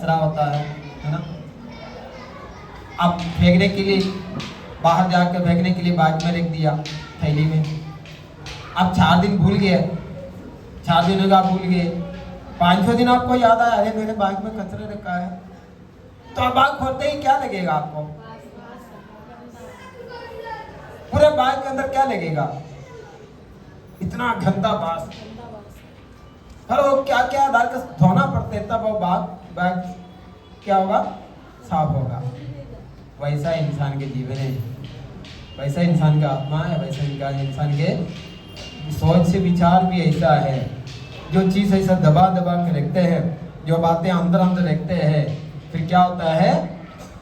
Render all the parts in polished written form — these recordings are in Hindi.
कचरा होता है ना। अब फेंकने के लिए बाहर जाकर फेंकने के लिए बाइक में रख दिया थैली में। अब 4 दिन भूल गए, 4 दिनों का भूल गए, 5वें दिन आपको याद आया अरे मेरे बाइक में कचरा रखा है। तो अब बाइक खोलते ही क्या लगेगा आपको? पूरे बाइक के अंदर क्या लगेगा? इतना गंदा बास। पर वो क्या क्या डाल के धोना पड़ते हैं, तब वो बैग क्या होगा? साफ होगा। वैसा इंसान के जीवन है, वैसा इंसान का आत्मा है, वैसा इंसान के सोच से विचार भी ऐसा है। जो चीज़ ऐसा दबा दबा के रखते हैं, जो बातें अंदर अंदर रखते हैं, फिर क्या होता है?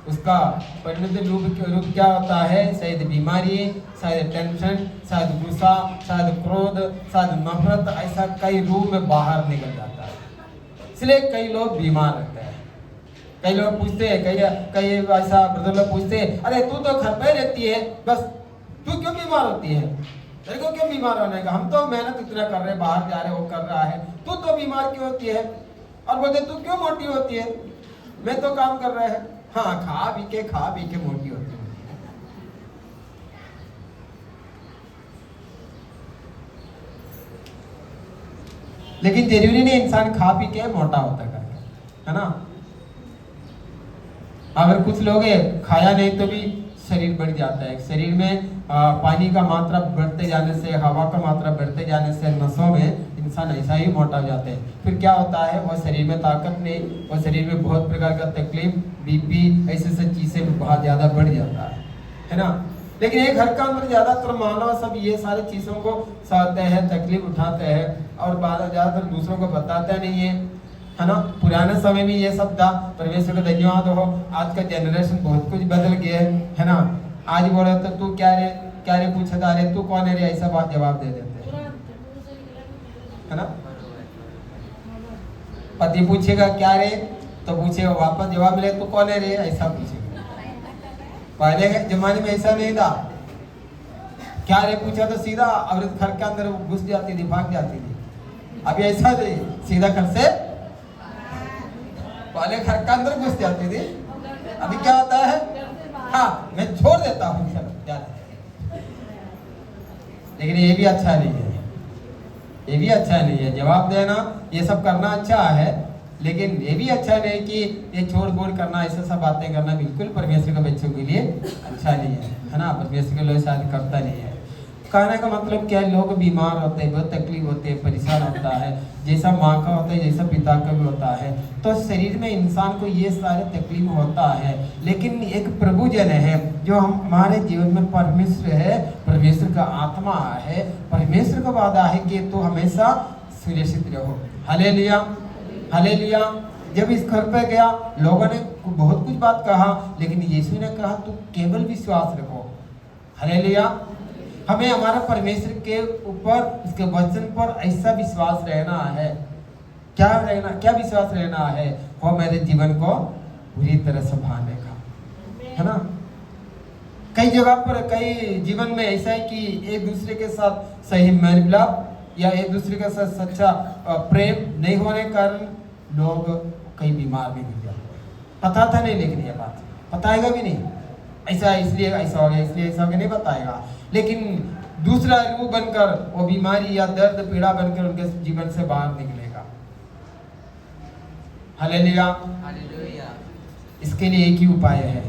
उसका परिणत रूप क्या होता है? शायद बीमारी, शायद टेंशन, शायद गुस्सा, शायद क्रोध, शायद नफरत, ऐसा कई रूप में बाहर निकल जाता है। इसलिए कई लोग बीमार रहते हैं। कई लोग पूछते हैं, कई ऐसा ब्रदर लोग पूछते हैं, अरे तू तो घर पे रहती है, बस तू क्यों बीमार होती है? तेरे को क्यों बीमार होने का? हम तो मेहनत इतना कर रहे हैं, बाहर जा रहे, वो कर रहा है, तू तो बीमार क्यों होती है? और बोलते तू क्यों मोटी होती है? मैं तो काम कर रहा है। हाँ, खा पी के मोटी होती है। लेकिन जरूरी नहीं इंसान खा पी के मोटा होता करके, है ना। अगर कुछ लोग खाया नहीं तो भी शरीर बढ़ जाता है। शरीर में पानी का मात्रा बढ़ते जाने से, हवा का मात्रा बढ़ते जाने से नसों में इंसान ऐसा ही मोटा हो जाते हैं। फिर क्या होता है? वो शरीर में ताकत नहीं, वो शरीर में बहुत प्रकार का तकलीफ, बीपी, ऐसे सब चीज़ें बहुत ज़्यादा बढ़ जाता है ना। लेकिन एक घर का अंदर ज़्यादातर मानव सब ये सारी चीज़ों को सहते हैं, तकलीफ उठाते हैं और ज़्यादातर दूसरों को बताते नहीं है ना। पुराने समय में ये सब था। परमेश्वर का धन्यवाद हो, आज का जनरेशन बहुत कुछ बदल गया है ना। आज बोले तो तू क्या रे पूछता, अरे तू कौन है रे, ऐसा बात जवाब दे देते है ना। पति पूछेगा क्या रे, तो पूछेगा वापस जवाब मिले तू कौन है रे, ऐसा पूछेगा। पहले के जमाने में ऐसा नहीं था। क्या रे पूछा तो सीधा औरत घर के अंदर घुस जाती थी, भाग जाती थी। अभी ऐसा नहीं, सीधा घर से पहले घर के अंदर घुस जाती थी। अभी क्या होता है? हाँ, मैं छोड़ देता हूँ लेकिन ये भी अच्छा नहीं है, ये भी अच्छा नहीं है। जवाब देना ये सब करना अच्छा है, लेकिन ये भी अच्छा नहीं कि ये छोड़ बोड़ करना, ऐसा सब बातें करना बिल्कुल परमेश्वर के बच्चों के लिए अच्छा नहीं है ना। परमेश्वर के लोग शायद करता नहीं है। कहने का मतलब क्या है? लोग बीमार होते हैं, बहुत तकलीफ होते हैं, परेशान होता है, जैसा माँ का होता है, जैसा पिता का भी होता है। तो शरीर में इंसान को ये सारे तकलीफ होता है। लेकिन एक प्रभु जन है जो हमारे जीवन में परमेश्वर है, परमेश्वर का आत्मा है, परमेश्वर का वादा है कि तो हमेशा सुरक्षित रहो। Hallelujah, hallelujah. जब इस घर पे गया, लोगों ने बहुत कुछ बात कहा, लेकिन यीशु ने कहा तू केवल विश्वास रखो। हालेलुया। हमें हमारा परमेश्वर के ऊपर, उसके वचन पर ऐसा विश्वास रहना है। क्या विश्वास रहना है? वो मेरे जीवन को पूरी तरह संभालने का, है ना। कई जगह पर, कई जीवन में ऐसा है कि एक दूसरे के साथ सही मेल मिलाप या एक दूसरे के साथ सच्चा प्रेम नहीं होने के कारण लोग कई बीमार भी गिर जाते। पता था नहीं, लेकिन ये बात बताएगा भी नहीं, ऐसा इसलिए ऐसा हो गया, इसलिए ऐसा हो गया, नहीं बताएगा। लेकिन दूसरा रूप बनकर वो बीमारी या दर्द पीड़ा बनकर उनके जीवन से बाहर निकलेगा। Hallelujah, hallelujah. इसके लिए एक ही उपाय है,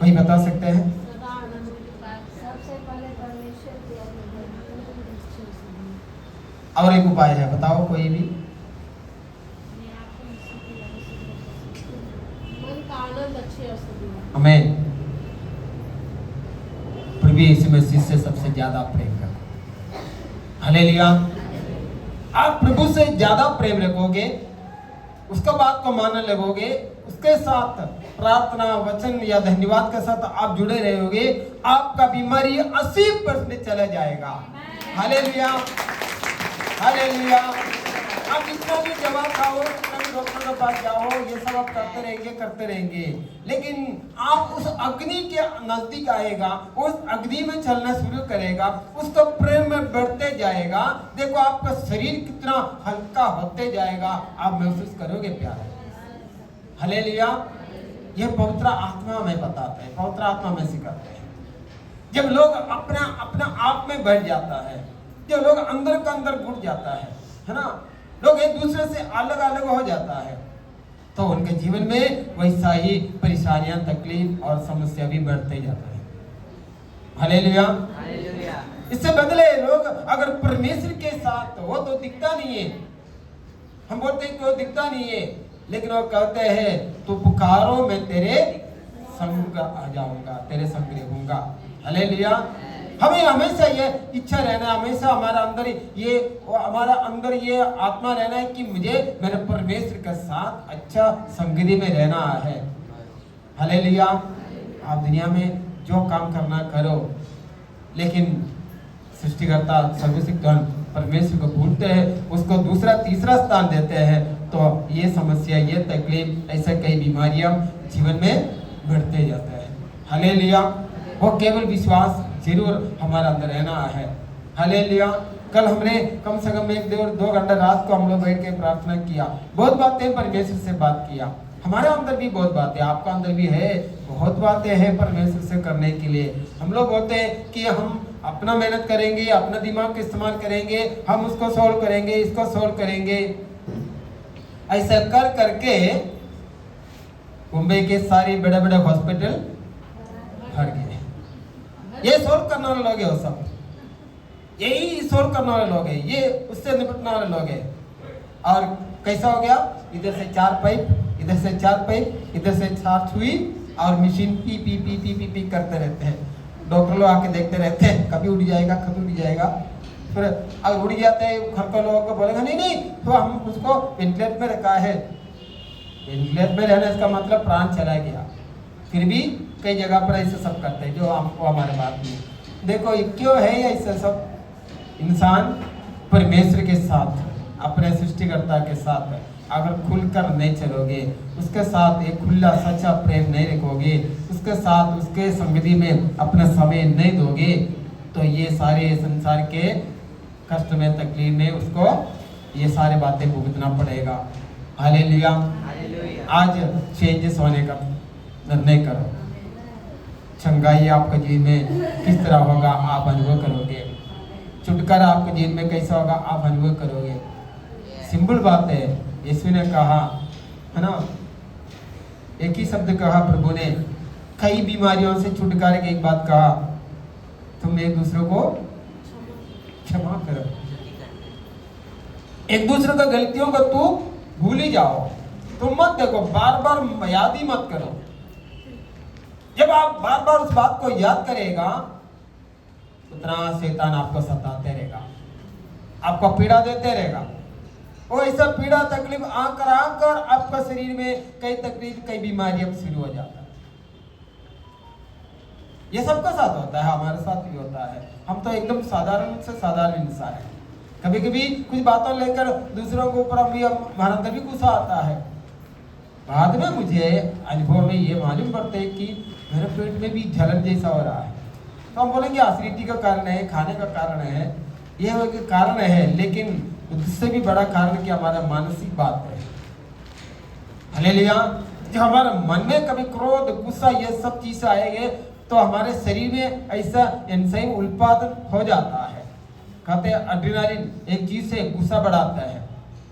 कोई बता सकते हैं? और एक उपाय है, बताओ कोई भी। आमीन। प्रभु यीशु मसीह से सबसे ज्यादा प्रेम करो। हालेलुया। आप प्रभु से ज्यादा प्रेम रखोगे, उसका बात को मानने लगोगे, उसके साथ प्रार्थना, वचन या धन्यवाद के साथ आप जुड़े रहोगे, आपका बीमारी 80% चला जाएगा। Hallelujah, hallelujah. आप जितना भी जवाब खाओ, जितना भी डॉक्टर के पास जाओ, ये सब आप करते रहेंगे, लेकिन आप उस अग्नि के नजदीक आएगा, उस अग्नि में चलना शुरू करेगा, उसको प्रेम में बढ़ते जाएगा। देखो आपका शरीर कितना हल्का होते जाएगा, आप महसूस करोगे प्यार। हालेलुया। यह पवित्र आत्मा में बताते हैं, पवित्र आत्मा में सिखाते हैं। जब लोग अपना अपना आप में बैठ जाता है, जब लोग अंदर का अंदर घुट जाता है ना, लोग एक दूसरे से अलग अलग हो जाता है, तो उनके जीवन में वैसा ही परेशानियां, तकलीफ और समस्या भी बढ़ते जाता है। हालेलुया। इससे बदले लोग अगर परमेश्वर के साथ, वो तो दिखता नहीं है, हम बोलते हैं कि वो दिखता नहीं है, लेकिन वो कहते हैं तू पुकारो मैं तेरे संग आ जाऊंगा, तेरे संग रहूंगा। हालेलुया। हमें हमेशा ये इच्छा रहना, हमेशा हमारा अंदर ये आत्मा रहना है कि मुझे मेरे परमेश्वर के साथ अच्छा संगति में रहना है। हालेलुया। आप दुनिया में जो काम करना करो, लेकिन सृष्टिकर्ता सर्वशक्तिमान परमेश्वर को भूलते हैं, उसको दूसरा तीसरा स्थान देते हैं, तो ये समस्या, ये तकलीफ, ऐसे कई बीमारियां जीवन में बढ़ते जाते हैं। हालेलुया। वो केवल विश्वास जरूर हमारा अंदर रहना है। हालेलुया। कल हमने कम से कम 1-2 घंटा रात को हम लोग बैठ के प्रार्थना किया, बहुत बातें परमेश्वर से बात किया। हमारे अंदर भी बहुत बातें, आपका अंदर भी है, बहुत बातें हैं परमेश्वर से करने के लिए। हम लोग बोलते हैं कि हम अपना मेहनत करेंगे, अपना दिमाग का इस्तेमाल करेंगे, हम उसको सॉल्व करेंगे, इसको सॉल्व करेंगे। ऐसा कर करके मुंबई के सारे बड़े बड़े हॉस्पिटल भर गए। ये सॉल्व करने वाले लोग हैं, वो सब यही सॉल्व करने वाले लोग हैं, ये उससे निपटने वाले लोग हैं। और कैसा हो गया, इधर से 4 पाइप, इधर से 4 पाइप, इधर से 4 सुई, और machine P P P P P P करते रहते हैं। डॉक्टर लोग आके देखते रहते हैं, कभी उड़ जाएगा, कभी उड़ जाएगा। फिर अगर उड़ जाते हैं, घर के लोगों को बोलेगा नहीं नहीं, तो हम उसको वेंटिलेटर में रखा है। वेंटिलेटर में रहना इसका मतलब प्राण चला गया। फिर भी कई जगह पर ऐसे सब करते हैं जो हमको हमारे बात में। देखो ये क्यों है, ऐसे सब इंसान परमेश्वर के साथ, अपने सृष्टिकर्ता के साथ अगर खुलकर नहीं चलोगे, उसके साथ एक खुला सच्चा प्रेम नहीं रखोगे, उसके साथ उसके संगति में अपना समय नहीं दोगे, तो ये सारे संसार के कष्ट में, तकलीफ में उसको ये सारी बातें भुगतना पड़ेगा। हालेलुया। आज चेंजेस होने का निर्णय करो। चंगाई आपके जीवन में किस तरह होगा आप अनुभव करोगे, छुटकारा आपके जीवन में कैसा होगा आप अनुभव करोगे। सिंपल बात है, यीशु ने कहा है ना, एक ही शब्द कहा प्रभु ने, कई बीमारियों से छुटकारे की एक बात कहा, तुम एक दूसरे को क्षमा करो, एक दूसरे का गलतियों को तू भूल ही जाओ, तुम मत देखो, बार बार याद ही मत करो। जब आप बार बार उस बात को याद करेगा, उतना शैतान आपको सताते रहेगा, आपको पीड़ा देते रहेगा। वो ऐसा पीड़ा तकलीफ आकर आपका शरीर में कई तकलीफ, कई बीमारियां शुरू हो जाता है। ये सबका साथ होता है, हमारे साथ भी होता है। हम तो एकदम साधारण से साधारण इंसान है। कभी कभी कुछ बातों लेकर दूसरों के ऊपर हमारा अंदर भी गुस्सा आता है। बाद में मुझे अनुभव में ये मालूम पड़ता है कि मेरे पेट में भी जलन जैसा हो रहा है, तो हम बोलेंगे एसिडिटी का कारण है, खाने का कारण है, यह कारण है, लेकिन उससे भी बड़ा कारण कि हमारा मानसिक बात है। हालेलुया। जो हमारे मन में कभी क्रोध, गुस्सा, ये सब चीजें आएंगे, तो हमारे शरीर में ऐसा एंजाइम उत्पादन हो जाता है। कहते हैं एड्रेनालिन एक चीज से गुस्सा बढ़ाता है,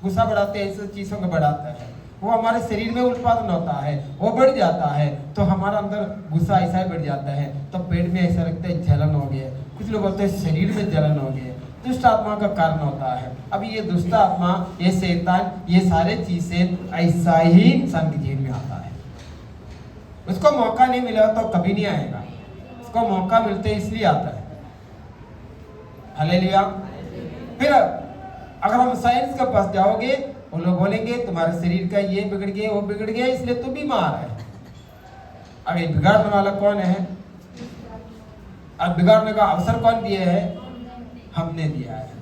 गुस्सा बढ़ाते हैं, ऐसे चीजों को बढ़ाता है, वो हमारे शरीर में उत्पादन होता है, वो बढ़ जाता है, तो हमारा अंदर गुस्सा ऐसा ही बढ़ जाता है, तो पेट में ऐसा लगता है जलन हो गया। कुछ लोग बोलते हैं शरीर में जलन हो गया, दुष्ट आत्मा का कारण होता है। अब ये दुष्ट आत्मा, ये शैतान, ये सारे चीजें ऐसा ही इंसान के जीवन में आता है। उसको मौका नहीं मिला तो कभी नहीं आएगा, उसको मौका मिलते इसलिए आता है। हालेलुया। फिर अगर हम साइंस के पास जाओगे, वो लोग बोलेंगे तुम्हारे शरीर का ये बिगड़ गया, वो बिगड़ गया, इसलिए तू बीमार है। अब ये बिगाड़ने वाला कौन है? अब बिगाड़ने का अवसर कौन दिया है? हमने दिया है।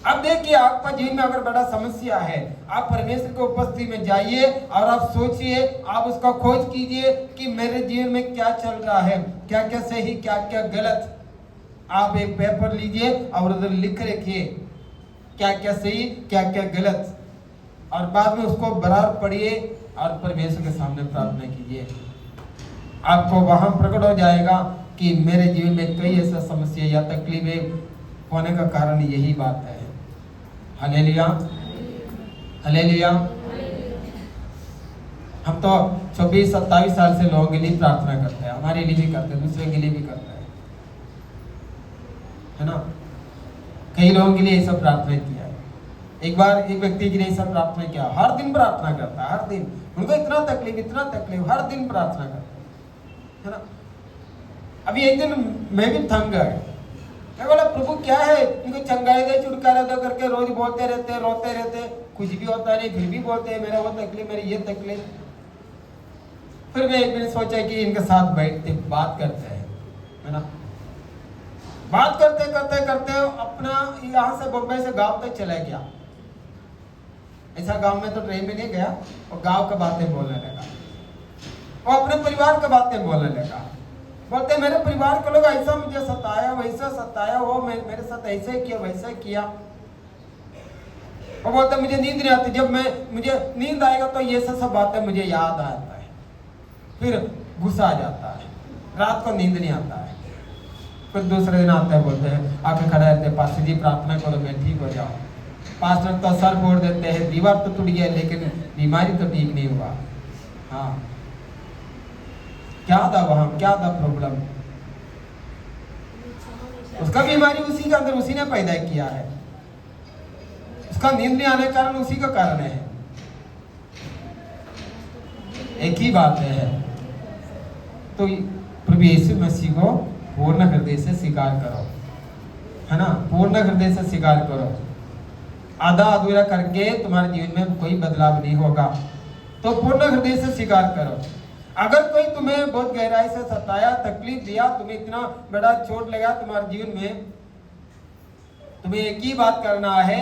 अब देखिए, आपका जीवन में अगर बड़ा समस्या है, आप परमेश्वर की उपस्थिति में जाइए और आप सोचिए, आप उसका खोज कीजिए कि मेरे जीवन में क्या चल रहा है, क्या क्या सही, क्या क्या गलत। आप एक पेपर लीजिए और उधर लिख रखिए क्या क्या सही, क्या क्या गलत। और बाद में उसको बराबर पढ़िए और परमेश्वर के सामने प्रार्थना कीजिए। आपको वहां प्रकट हो जाएगा कि मेरे जीवन में कई ऐसा समस्या या तकलीफें होने का कारण यही बात है। Hallelujah, hallelujah. हम तो 26-27 साल से लोगों के लिए प्रार्थना करते हैं, हमारे लिए भी करते हैं, दूसरे के लिए भी करते हैं, है ना। कई लोगों के लिए ये सब प्रार्थना किया है। एक बार एक व्यक्ति के लिए सब प्रार्थना किया, हर दिन प्रार्थना करता है, हर दिन। उनको इतना तकलीफ, हर दिन प्रार्थना करता है ना। अभी एक दिन मैं भी थक गया, मैं बोला प्रभु क्या है, इनको चंगाई दे, छुटकारा दे करके रोज बोलते रहते, रोते रहते, कुछ भी होता नहीं, फिर भी बोलते हैं मेरा वो तकलीफ, मेरी ये तकलीफ। फिर मैं एक दिन सोचा कि इनके साथ बैठते बात करते हैं, है ना। बात करते करते करते अपना यहाँ से बम्बई से गांव तक चला गया। ऐसा गांव में तो ट्रेन में नहीं गया, और गांव का बातें बोलने लगा, वो अपने परिवार का बातें बोलने लगा। बोलते मेरे परिवार के लोग ऐसा मुझे सताया, वैसा सताया, वो मेरे साथ ऐसे किया, वैसा किया। वो बोलते मुझे नींद नहीं आती, जब मुझे नींद आएगा तो ये सब बातें मुझे याद आता है, फिर गुस्सा आ जाता है, रात को नींद नहीं आता है। फिर दूसरे दिन आते हैं, बोलते हैं आके खड़ा रहते, पास्टर जी प्रार्थना करो मैं ठीक हो जाऊं। पास्टर तो सर फोड़ देते हैं, दीवार तो टूट गया लेकिन बीमारी तो ठीक नहीं हुआ। हाँ, क्या था वहां, क्या था प्रॉब्लम? उसका बीमारी उसी के अंदर उसी ने पैदा किया है, उसका नींद नहीं आने का कारण उसी का कारण है। एक ही बात है, तो प्रभु यीशु मसीह को पूर्ण हृदय से स्वीकार करो, है ना, पूर्ण हृदय से स्वीकार करो। आधा अधूरा करके तुम्हारे जीवन में कोई बदलाव नहीं होगा, तो पूर्ण हृदय से स्वीकार करो। अगर कोई तुम्हें बहुत गहराई से सताया, तकलीफ दिया, तुम्हें इतना बड़ा चोट लगा तुम्हारे जीवन में, तुम्हें एक ही बात करना है,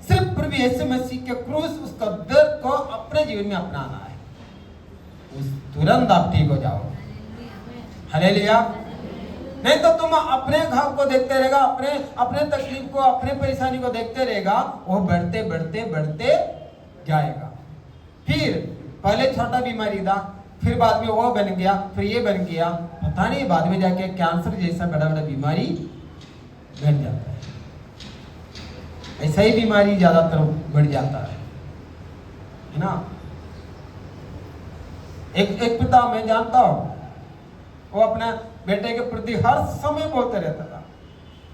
सिर्फ प्रभु यीशु मसीह के क्रूस, उसका दर्द को अपने जीवन में अपनाना है, उस तुरंत आप ठीक हो जाओ। हालेलुया। नहीं तो तुम अपने घाव को देखते रहेगा, अपने तकलीफ को, अपने परेशानी को देखते रहेगा, वो बढ़ते बढ़ते बढ़ते जाएगा। फिर पहले छोटा बीमारी था, फिर बाद में वो बन गया, फिर ये बन गया, पता नहीं बाद में जाके कैंसर जैसा बड़ा बड़ा बीमारी बन जाता है। ऐसा ही बीमारी ज्यादातर बढ़ जाता है ना। एक पिता मैं जानता हूं, वो अपने बेटे के प्रति हर समय बोलते रहता था,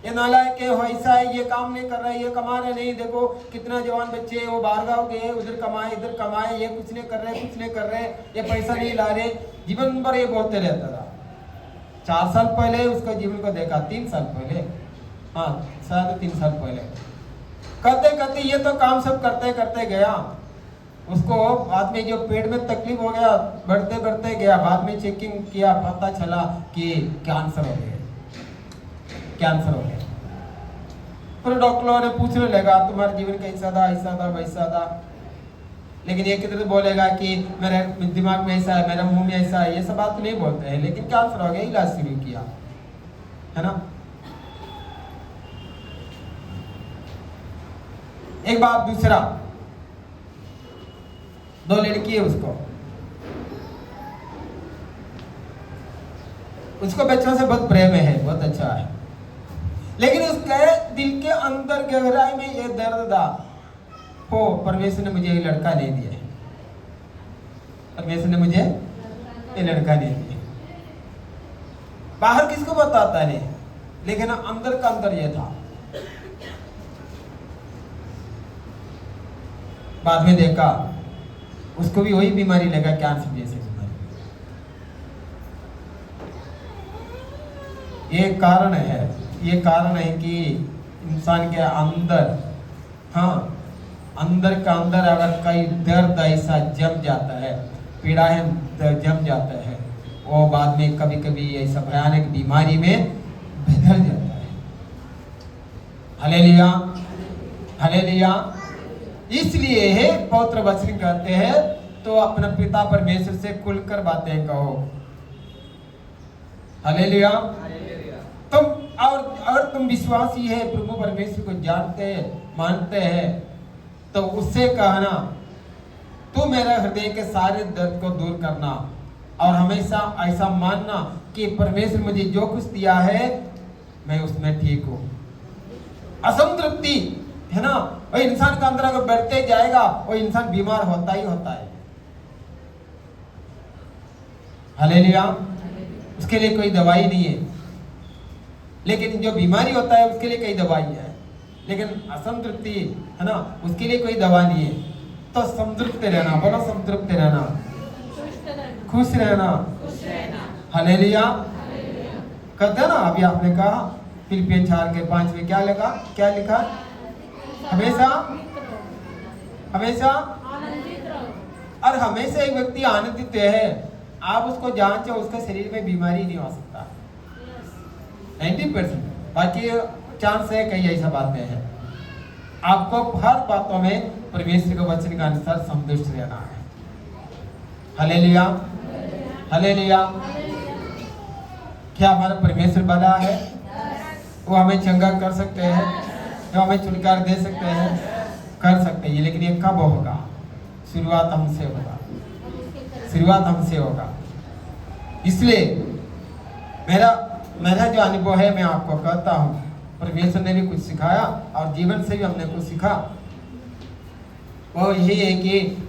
ये नालायक है, वो ऐसा है, ये काम नहीं कर रहा है, ये कमा रहे नहीं, देखो कितना जवान बच्चे वो बाहर गाँव गए, उधर कमाए इधर कमाए, ये कुछ नहीं कर रहे, कुछ नहीं कर रहे, ये पैसा नहीं ला रहे, जीवन भर ये बोलते रहता था। 4 साल पहले उसका जीवन को देखा, 3 साल पहले, हाँ शायद 3 साल पहले, करते करते ये तो काम सब करते करते गया, उसको बाद में जो पेट में तकलीफ हो गया, बढ़ते बढ़ते गया, बाद में चेकिंग किया, पता चला कि कैंसर हो गया, कैंसर हो गया। फिर डॉक्टरों ने पूछने लगा तुम्हारा जीवन कैसा था, ऐसा था, वैसा था, लेकिन ये कितने बोलेगा कि मेरे दिमाग में ऐसा है, मेरे मुंह में ऐसा है, ये सब बात नहीं बोलते हैं, लेकिन कैंसर हो गया, इलाज शुरू किया, है ना। एक बाप, दूसरा, 2 लड़की है, उसको बच्चों से बहुत प्रेम है, बहुत अच्छा है, लेकिन उसके दिल के अंदर गहराई में ये दर्द था, हो परमेश्वर ने मुझे ये लड़का नहीं दिया, परमेश्वर ने मुझे ये लड़का नहीं दिया। बाहर किसको बताता नहीं, लेकिन अंदर का अंदर ये था। बाद में देखा उसको भी वही बीमारी लगा, कैंसर जैसी बीमारी। ये कारण है कि इंसान के अंदर, हाँ अंदर का अंदर अगर कई दर्द ऐसा जम जाता है, पीड़ा है जम जाता है, वो बाद में कभी कभी ऐसा भयानक बीमारी में बदल जाता है। Hallelujah, hallelujah. इसलिए है पवित्र वचन कहते हैं, तो अपना पिता परमेश्वर से खुलकर बातें कहो। हालेलुया। तुम और तुम विश्वासी है, प्रभु परमेश्वर को जानते हैं, मानते हैं, तो उससे कहना तू मेरा हृदय के सारे दर्द को दूर करना और हमेशा ऐसा मानना कि परमेश्वर मुझे जो कुछ दिया है मैं उसमें ठीक हूँ। असंतृप्ति है ना, वो इंसान का अंदर अगर बढ़ते जाएगा वो इंसान बीमार होता ही होता है। हालेलुया। उसके लिए कोई दवाई नहीं है, लेकिन जो बीमारी होता है उसके लिए कई दवाई है, लेकिन असंतृप्ति है ना, उसके लिए कोई दवा नहीं है। तो संतृप्त रहना, बोलो संतृप्त रहना, खुश रहना। हालेलुया। कहते हैं ना, अभी आपने कहा फिलिपियन 4:5 में क्या लिखा? हमेशा और हमेशा एक व्यक्ति आनंदित है। आप उसको जांचो, उसके शरीर में बीमारी नहीं हो सकता 90%, बाकी चांस है कई ऐसा बातें हैं। आपको हर बातों में परमेश्वर के वचन के अनुसार संतुष्ट रहना है। Hallelujah, hallelujah. क्या हमारा परमेश्वर बड़ा है? वो हमें चंगा कर सकते हैं, वो हमें छुटकारा दे सकते हैं, कर सकते हैं, लेकिन ये कब होगा? शुरुआत हमसे होगा, शुरुआत हमसे होगा। इसलिए मेरा जो अनुभव है मैं आपको कहता हूँ, परमेश्वर ने भी कुछ सिखाया और जीवन से भी हमने कुछ सीखा। वो यही है कि